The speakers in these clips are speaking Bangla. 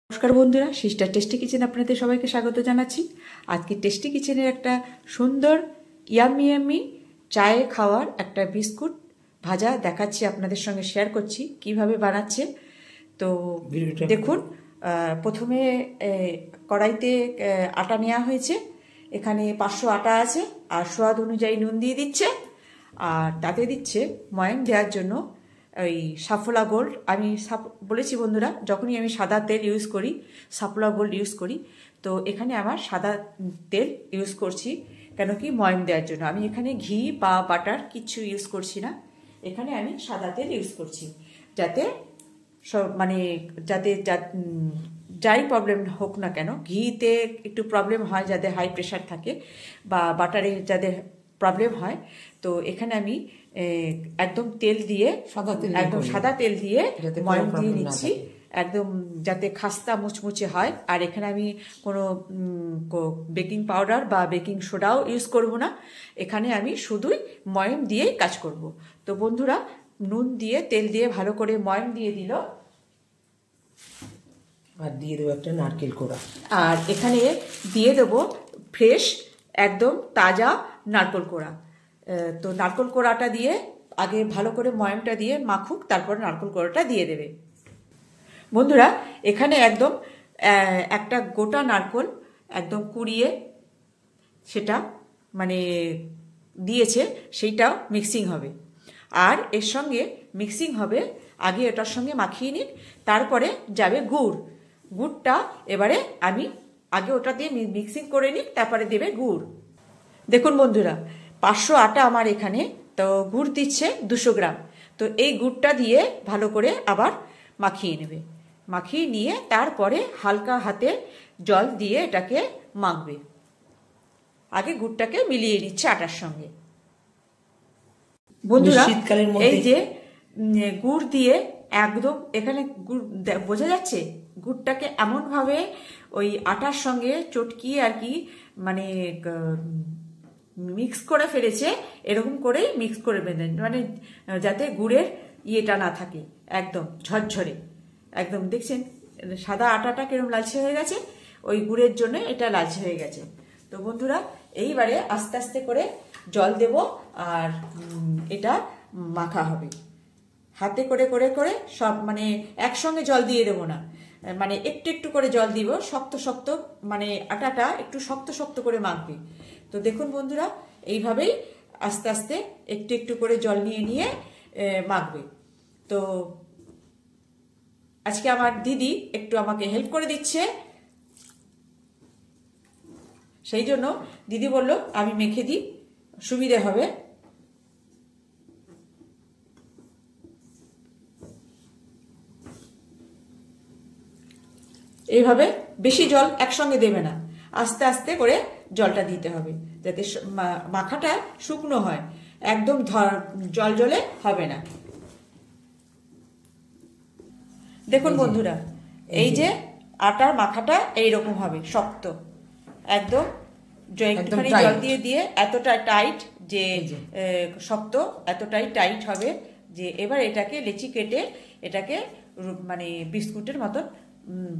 নমস্কার বন্ধুরা, সিস্টার টেস্টি কিচেন আপনাদের সবাইকে স্বাগত জানাচ্ছি। আজকে টেস্টি কিচেনের একটা সুন্দর ইয়ামি চায়ে খাওয়ার একটা বিস্কুট ভাজা দেখাচ্ছি, আপনাদের সঙ্গে শেয়ার করছি কিভাবে বানাচ্ছে। তো দেখুন, প্রথমে কড়াইতে আটা নেওয়া হয়েছে। এখানে 500 আটা আছে, আর স্বাদ অনুযায়ী নুন দিয়ে দিচ্ছে, আর তাতে দিচ্ছে ময়াম দেওয়ার জন্য ওই সাফোলা গোল্ড। আমি বলেছি বন্ধুরা, যখনই আমি সাদা তেল ইউজ করি সাফোলা গোল্ড ইউজ করি। তো এখানে আমার সাদা তেল ইউজ করছি, কেন কি ময়াম দেওয়ার জন্য। আমি এখানে ঘি বা বাটার কিচ্ছু ইউজ করছি না, এখানে আমি সাদা তেল ইউজ করছি, যাতে যাতে যাই প্রবলেম হোক না কেন, ঘিতে একটু প্রবলেম হয় যাদের হাই প্রেশার থাকে, বা বাটারে যাদের প্রবলেম হয়। তো এখানে আমি একদম তেল দিয়ে একদম সাদা তেল দিয়ে ময়াম দিয়ে নিচ্ছি, একদম যাতে খাস্তা মুচমুচে হয়। আর এখানে আমি কোনো বেকিং পাউডার বা বেকিং সোডাও ইউজ করব না, এখানে আমি শুধুই ময়াম দিয়েই কাজ করব। তো বন্ধুরা, নুন দিয়ে তেল দিয়ে ভালো করে ময়াম দিয়ে দিল, আর দিয়ে দেবো একটা নারকেল কোড়া, আর এখানে দিয়ে দেবো ফ্রেশ একদম তাজা নারকেল কোড়া। তো নারকেল কোড়াটা দিয়ে আগে ভালো করে ময়ামটা দিয়ে মাখুক, তারপর নারকেল কোড়াটা দিয়ে দেবে। বন্ধুরা, এখানে একদম একটা গোটা নারকেল একদম কুড়িয়ে সেটা দিয়েছে, সেইটাও মিক্সিং হবে। আর এর সঙ্গে মিক্সিং হবে, আগে এটার সঙ্গে মাখিয়ে নিন, তারপরে যাবে গুড়টা। এবারে আমি আগে ওটা দিয়ে মিক্সিং করে নিই, তারপরে দেবে গুড়। দেখুন বন্ধুরা, 500 আটা আমার এখানে, তো গুড় দিচ্ছে 200 গ্রাম। তো এই গুড়টা দিয়ে ভালো করে আবার মাখিয়ে নেবে, মাখিয়ে নিয়ে তারপরে হালকা হাতে জল দিয়ে এটাকে মাখবে। আগে গুড়টাকে মিলিয়ে নিচ্ছে আটার সঙ্গে। বন্ধুরা, এই যে গুড় দিয়ে একদম এখানে গুড় বোঝা যাচ্ছে, গুড়টাকে এমনভাবে ওই আটার সঙ্গে চটকিয়ে আর কি মিক্স করে ফেলেছে, এরকম করেই মিক্স করে বেঁধেন, যাতে গুড়ের ইয়েটা না থাকে, একদম ঝরঝরে। একদম দেখছেন সাদা আটাটা কিরকম লালচে হয়ে গেছে, ওই গুড়ের জন্য এটা লালচে হয়ে গেছে। তো বন্ধুরা, এইবারে আস্তে আস্তে করে জল দেব, আর এটা মাখা হবে হাতে করে করে করে সব, একসঙ্গে জল দিয়ে দেবো না, একটু একটু করে জল দিব, শক্ত শক্ত, আটাটা একটু শক্ত শক্ত করে মাখবে। তো দেখুন বন্ধুরা, এইভাবেই আস্তে আস্তে একটু একটু করে জল নিয়ে নিয়ে মাখবে। তো আজকে আমার দিদি একটু আমাকে হেল্প করে দিচ্ছে, সেই জন্য দিদি বলল আমি মেখে দিই, সুবিধে হবে। এইভাবে বেশি জল একসঙ্গে দেবে না, আস্তে আস্তে করে জলটা দিতে হবে, যাতে মাখাটা শুকনো হয়, একদম জল জলে হবে না। দেখুন বন্ধুরা, এই যে আটার মাখাটা এইরকম হবে, শক্ত একদম, একটুখানি জল দিয়ে দিয়ে এতটা টাইট যে শক্ত, এতটাই টাইট হবে যে এবার এটাকে লেচি কেটে এটাকে বিস্কুটের মতন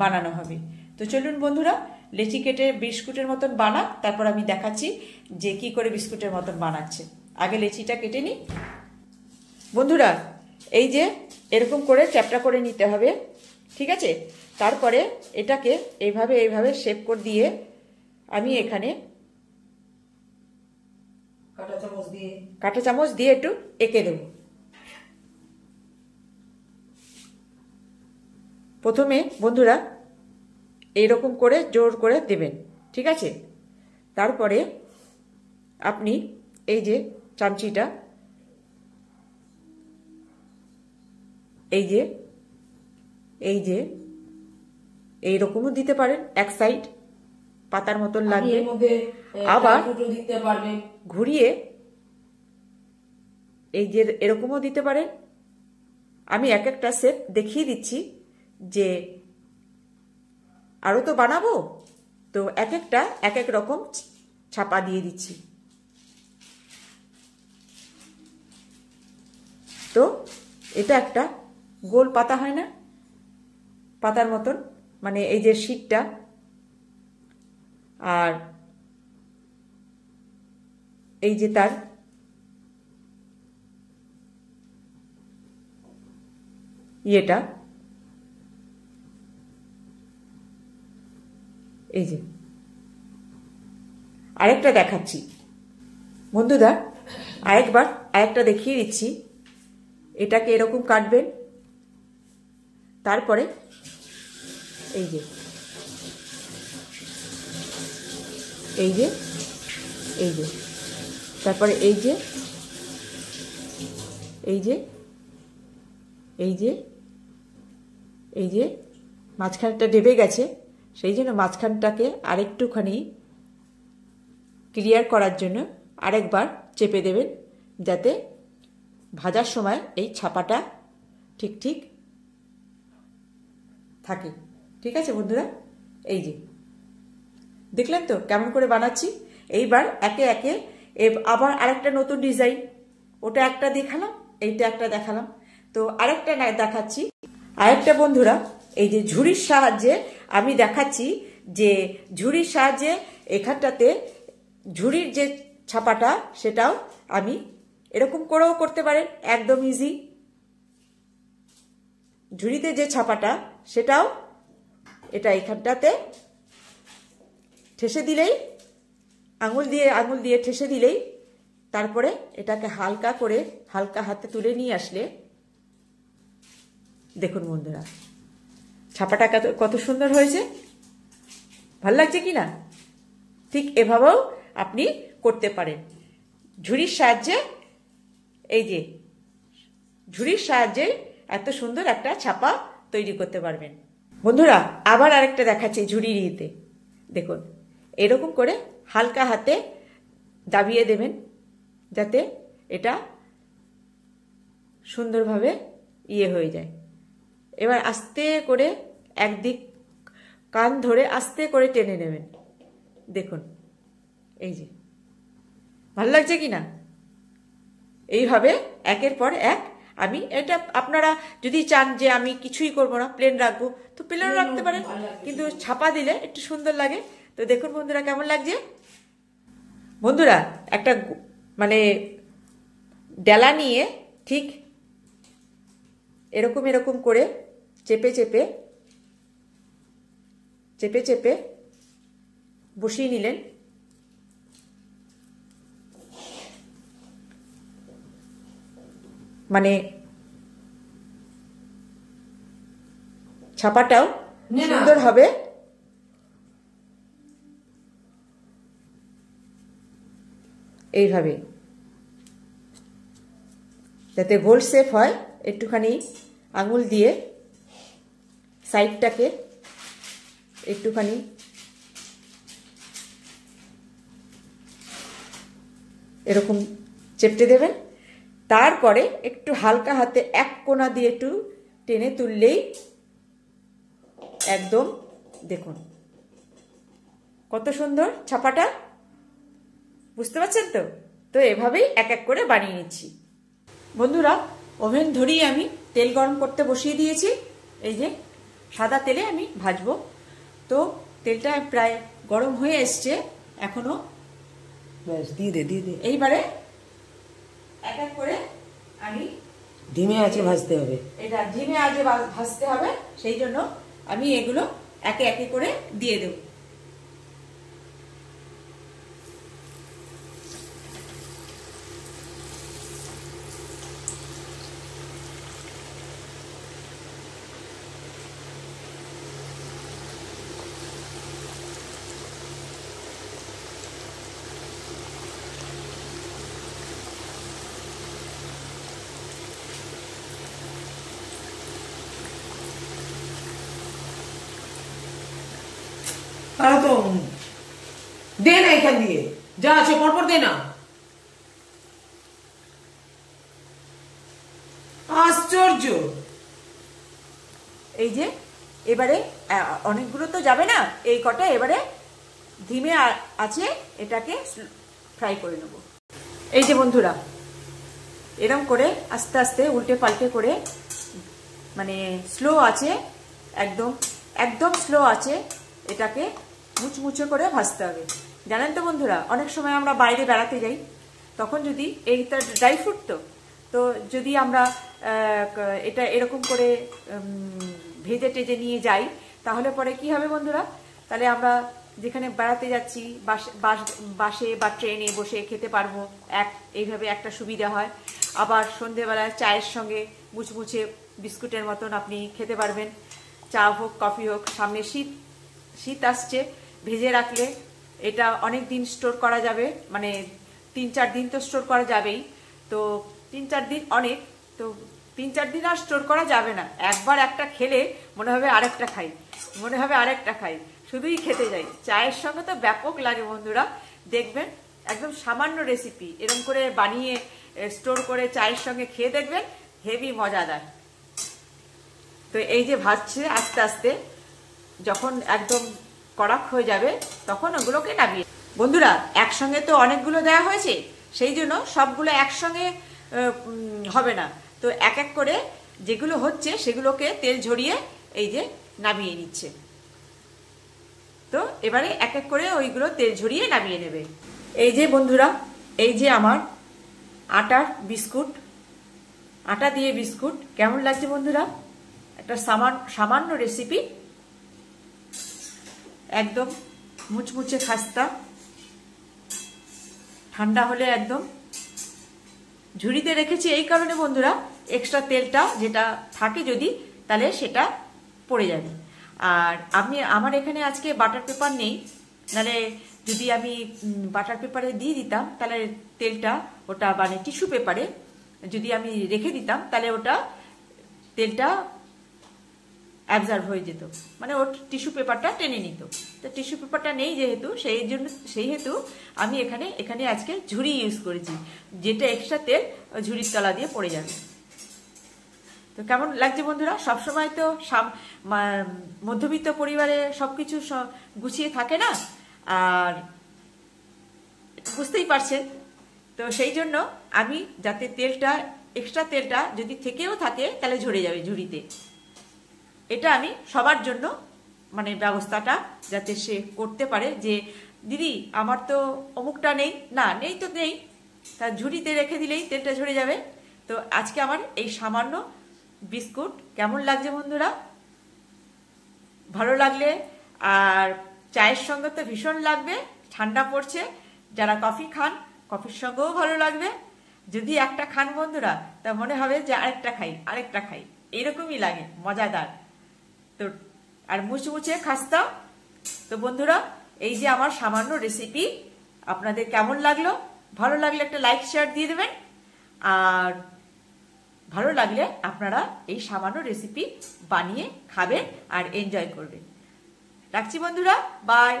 বানানো হবে। তো চলুন বন্ধুরা, লেচি কেটে বিস্কুটের মতন বানাক, তারপর আমি দেখাচ্ছি যে কি করে বিস্কুটের মতন বানাচ্ছে। আগে লেচিটা কেটে নিই বন্ধুরা, এই যে এরকম করে চ্যাপটা করে নিতে হবে, ঠিক আছে। তারপরে এটাকে এইভাবে এইভাবে শেপ করে দিয়ে আমি এখানে কাঁটা চামচ দিয়ে একটু এঁকে দেব। প্রথমে বন্ধুরা এইরকম করে জোর করে দেবেন, ঠিক আছে। তারপরে আপনি এই যে চামচিটা এই যে এইরকমও দিতে পারেন, এক সাইড পাতার মতন লাগবে, আবার ঘুরিয়ে এই যে এরকমও দিতে পারেন। আমি এক একটা শেপ দেখিয়ে দিচ্ছি, যে আরো তো বানাবো, তো এক একটা এক এক রকম ছাপা দিয়ে দিচ্ছি। তো এটা একটা গোল পাতা হয় না, পাতার মতন, মানে এই যে শীটটা, আর এই যে তার ইয়েটা, এই যে আরেকটা দেখাচ্ছি বন্ধুরা, আরেকটা দেখিয়ে দিচ্ছি। এটাকে এরকম কাটবেন, তারপরে এই যে এই যে এই যে তারপরে এই যে এই যে এই যে এই যে মাঝখানটা ডেবে গেছে, সেই জন্য মাঝখানটাকে আরেকটুখানি ক্লিয়ার করার জন্য আরেকবার চেপে দেবেন, যাতে ভাজার সময় এই ছাপাটা ঠিক ঠিক থাকে। ঠিক আছে বন্ধুরা, এই যে দেখলেন তো কেমন করে বানাচ্ছি। এইবার একে একে আবার আরেকটা নতুন ডিজাইন, ওটা একটা দেখালাম, এইটা একটা দেখালাম, তো আরেকটা দেখাচ্ছি। আরেকটা বন্ধুরা, এই যে ঝুড়ির সাহায্যে আমি দেখাচ্ছি, যে ঝুড়ির সাহায্যে এখানটাতে ঝুড়ির যে ছাপাটা সেটাও আমি এরকম করেও করতে পারেন, একদম ইজি। ঝুড়িতে যে ছাপাটা সেটাও এটা এখানটাতে ঠেসে দিলেই, আঙুল দিয়ে ঠেসে দিলেই, তারপরে এটাকে হালকা করে হালকা হাতে তুলে নিয়ে আসলে, দেখুন বন্ধুরা ছাপাটা কত সুন্দর হয়েছে, ভাল লাগছে কি না? ঠিক এভাবেও আপনি করতে পারেন ঝুড়ির সাহায্যে। এই যে ঝুড়ির সাহায্যে এত সুন্দর একটা ছাপা তৈরি করতে পারবেন বন্ধুরা। আবার আরেকটা দেখাচ্ছি ঝুড়ির ইয়েতে, দেখুন এরকম করে হালকা হাতে দাবিয়ে দেবেন, যাতে এটা সুন্দরভাবে ইয়ে হয়ে যায়। এবার আস্তে করে একদিক কান ধরে আস্তে করে টেনে নেবেন, দেখুন এই যে ভালো লাগছে কি না? এইভাবে একের পর এক আমি এটা, আপনারা যদি চান যে আমি কিছুই করবো না, প্লেন রাখবো, তো প্লেনও রাখতে পারেন, কিন্তু ছাপা দিলে একটু সুন্দর লাগে। তো দেখুন বন্ধুরা কেমন লাগছে। বন্ধুরা একটা মানে ডেলা নিয়ে ঠিক এরকম এরকম করে চেপে চেপে চেপে চেপে বসিয়ে নিলেন। মানে ছাপাটাও সুন্দর হবে। এইভাবে যাতে গোল শেপ হয়, একটুখানি আঙুল দিয়ে সাইডটাকে একটুখানি এরকম চেপটে দেবেন, তারপরে একটু হালকা হাতে এক কোণা দিয়ে একটু টেনে তুললেই একদম দেখুন কত সুন্দর ছাপাটা, বুঝতে পারছেন তো? তো এভাবেই এক এক করে বানিয়ে নিচ্ছি বন্ধুরা। ওভেন ধরিয়ে আমি তেল গরম করতে বসিয়ে দিয়েছি, এই যে সাদা তেলে আমি ভাজবো। তো তেলটা প্রায় গরম হয়ে এসছে এখনো, দিয়ে দে। এইবারে এক এক করে আমি ধিমে আঁচে ভাজতে হবে, এটা ধিমে আঁচে ভাজতে হবে, সেই জন্য আমি এগুলো একে একে করে দিয়ে দেব। তারা তো দে না, এখান দিয়ে যা আছে পরপর দে না, আশ্চর্য। এই যে এবারে অনেকগুলো তো যাবে না, এই কটা এবারে ধিমে আছে এটাকে ফ্রাই করে নেব। এই যে বন্ধুরা এরকম করে আস্তে আস্তে উল্টে পাল্টে করে, মানে স্লো আছে একদম একদম স্লো আছে এটাকে মুচমুচে করে ভাজতে হবে। জানেন তো বন্ধুরা, অনেক সময় আমরা বাইরে বেড়াতে যাই, তখন যদি এইটা ড্রাই ফ্রুট তো যদি আমরা এটা এরকম করে ভেজে টেজে নিয়ে যাই, তাহলে পরে কি হবে বন্ধুরা, তাহলে আমরা যেখানে বেড়াতে যাচ্ছি বাসে বা ট্রেনে বসে খেতে পারবো। এইভাবে একটা সুবিধা হয়। আবার সন্ধেবেলায় চায়ের সঙ্গে মুচমুচে বিস্কুটের মতন আপনি খেতে পারবেন। চা হোক কফি হোক, সামনে শীত আসছে, ভেজে রাখলে এটা অনেক দিন স্টোর করা যাবে, মানে 3-4 দিন তো স্টোর করা যাবেই। তো 3-4 দিন অনেক, তো 3-4 দিন আর স্টোর করা যাবে না। একবার একটা খেলে মনে হবে আরেকটা খাই, শুধুই খেতে যাই। চায়ের সঙ্গে তো ব্যাপক লাগে বন্ধুরা। দেখবেন একদম সামান্য রেসিপি এরকম করে বানিয়ে স্টোর করে চায়ের সঙ্গে খেয়ে দেখবেন, হেভি মজাদার। তো এই যে ভাজছে আস্তে আস্তে, যখন একদম কড়াক হয়ে যাবে তখন ওগুলোকে নামিয়ে। বন্ধুরা, একসঙ্গে তো অনেকগুলো দেওয়া হয়েছে, সেই জন্য সবগুলো একসঙ্গে হবে না। তো এক এক করে যেগুলো হচ্ছে সেগুলোকে তেল ঝরিয়ে এই যে নামিয়ে নিচ্ছে। তো এবারে এক এক করে ওইগুলো তেল ঝরিয়ে নামিয়ে নেবে। এই যে বন্ধুরা, এই যে আমার আটার বিস্কুট, আটা দিয়ে বিস্কুট কেমন লাগছে বন্ধুরা? একটা সামান্য রেসিপি, একদম মুচমুচে খাস্তা, ঠান্ডা হলে একদম। ঝুড়িতে রেখেছি এই কারণে বন্ধুরা, এক্সট্রা তেলটা যেটা থাকে যদি, তাহলে সেটা পড়ে যাবে। আর আমার এখানে আজকে বাটার পেপার নেই, নাহলে যদি আমি বাটার পেপারে দিয়ে দিতাম তাহলে তেলটা, ওটা মানে টিস্যু পেপারে যদি আমি রেখে দিতাম তাহলে ওটা তেলটা অ্যাবজর্ব হয়ে যেত, মানে ওর টিস্যু পেপারটা টেনে নিত। তো টিস্যু পেপারটা নেই যেহেতু, সেই হেতু আমি এখানে আজকে ঝুড়ি ইউজ করেছি, যেটা এক্সট্রা তেল ঝুড়ির তলা দিয়ে পড়ে যাবে। তো কেমন লাগছে বন্ধুরা? সবসময় তো মধ্যবিত্ত পরিবারে সবকিছু গুছিয়ে থাকে না, আর বুঝতেই পারছেন। তো সেই জন্য আমি যাতে এক্সট্রা তেলটা যদি থেকেও থাকে তাহলে ঝরে যাবে ঝুড়িতে, এটা আমি সবার জন্য মানে ব্যবস্থাটা যাতে সে করতে পারে, যে দিদি আমার তো অমুকটা নেই, না নেই তো নেই, তা ঝুড়িতে রেখে দিলেই তেলটা ঝরে যাবে। তো আজকে আমার এই সামান্য বিস্কুট কেমন লাগছে বন্ধুরা? ভালো লাগলে, আর চায়ের সঙ্গে তো ভীষণ লাগবে, ঠান্ডা পড়ছে, যারা কফি খান কফির সঙ্গেও ভালো লাগবে। যদি একটা খান বন্ধুরা, তা মনে হবে যে আরেকটা খাই, এরকমই লাগে, মজাদার। তো আর মুচমুচে খাস্তা। তো বন্ধুরা, এই যে আমার সামান্য রেসিপি আপনাদের কেমন লাগলো? ভালো লাগলে একটা লাইক শেয়ার দিয়ে দেবেন, আর ভালো লাগলে আপনারা এই সামান্য রেসিপি বানিয়ে খাবেন আর এনজয় করবেন। রাখছি বন্ধুরা, বাই।